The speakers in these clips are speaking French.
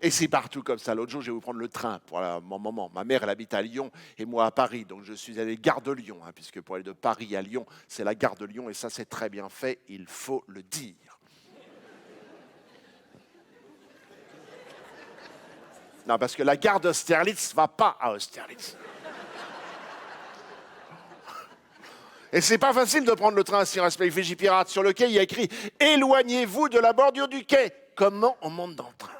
Et c'est partout comme ça. L'autre jour, je vais vous prendre le train pour mon maman. Ma mère, elle habite à Lyon et moi à Paris. Donc, je suis allé gare de Lyon, puisque pour aller de Paris à Lyon, c'est la gare de Lyon. Et ça, c'est très bien fait. Il faut le dire. Non, parce que la gare d'Austerlitz ne va pas à Austerlitz. Et c'est pas facile de prendre le train si on respecte Vigipirate. Sur le quai, il y a écrit « Éloignez-vous de la bordure du quai ». Comment on monte dans le train?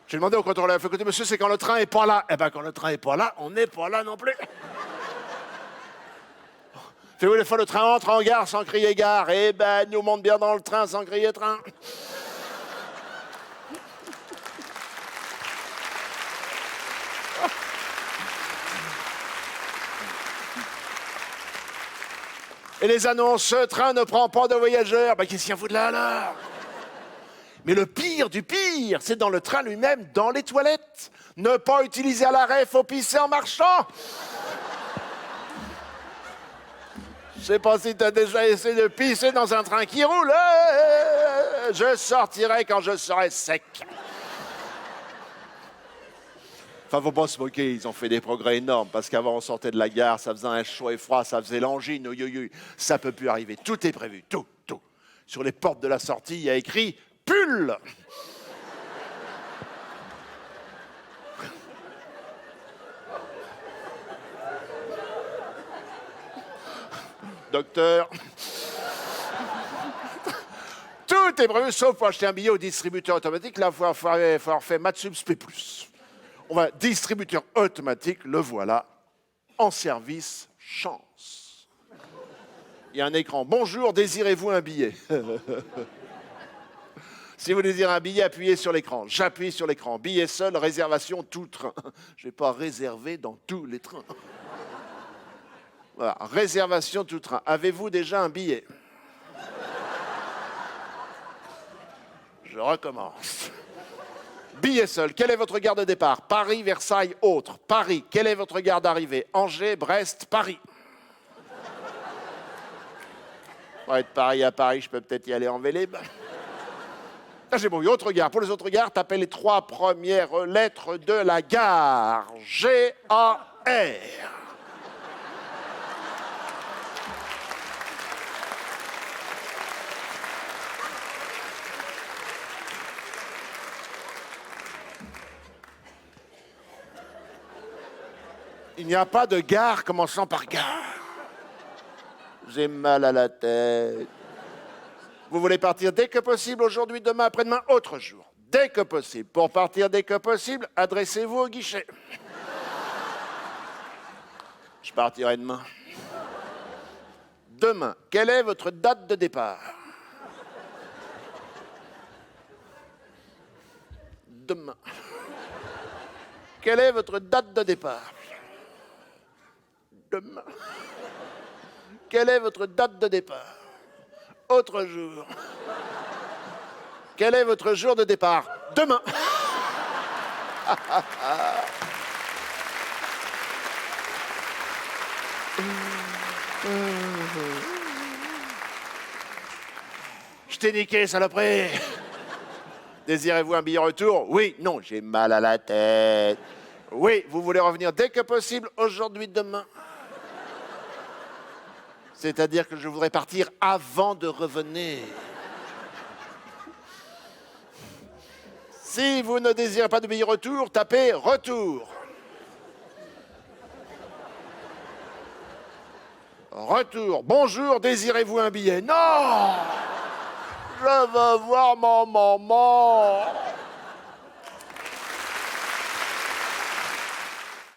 J'ai demandé au contrôleur, il fait écoutez, monsieur, c'est quand le train est pas là. Eh bien, quand le train est pas là, on n'est pas là non plus. Fait oui, des fois, le train entre en gare sans crier gare. Eh ben, nous monte bien dans le train sans crier train. Et les annonces, ce train ne prend pas de voyageurs. Ben, qu'est-ce qu'il y a vous de là, alors? Mais le pire du pire, c'est dans le train lui-même, dans les toilettes. Ne pas utiliser à l'arrêt, faut pisser en marchant. Je sais pas si tu as déjà essayé de pisser dans un train qui roule. Je sortirai quand je serai sec. Enfin, faut pas se moquer, ils ont fait des progrès énormes, parce qu'avant, on sortait de la gare, ça faisait un chaud et froid, ça faisait l'angine, ça peut plus arriver. Tout est prévu, tout. Sur les portes de la sortie, il y a écrit « Pull ». Docteur. Tout est prévu, sauf pour acheter un billet au distributeur automatique. Là, il faut avoir fait Mathsubs P+. On va distributeur automatique, le voilà, en service chance. Il y a un écran. Bonjour, désirez-vous un billet? Si vous désirez un billet, appuyez sur l'écran. J'appuie sur l'écran. Billet seul, réservation tout train. Je ne vais pas réserver dans tous les trains. Voilà, réservation tout train. Avez-vous déjà un billet? Je recommence. Billet seul. Quelle est votre gare de départ? Paris, Versailles, autre. Paris. Quelle est votre gare d'arrivée? Angers, Brest, Paris. Pour être Paris à Paris, je peux peut-être y aller en Vélib. Là, j'ai bon, autre gare. Pour les autres gares, tapez les 3 premières lettres de la gare. G-A-R. Il n'y a pas de gare commençant par gare. J'ai mal à la tête. Vous voulez partir dès que possible, aujourd'hui, demain, après-demain, autre jour. Dès que possible. Pour partir dès que possible, adressez-vous au guichet. Je partirai demain. Demain, quelle est votre date de départ? Demain. Quelle est votre date de départ? Demain. Quelle est votre date de départ? Autre jour. Quel est votre jour de départ? Demain. Je t'ai niqué, saloperie. Désirez-vous un billet retour? Oui, non, j'ai mal à la tête. Oui, vous voulez revenir dès que possible, aujourd'hui, demain? C'est-à-dire que je voudrais partir avant de revenir. Si vous ne désirez pas de billet retour, tapez retour. Retour. Bonjour, désirez-vous un billet? Non! Je veux voir mon maman.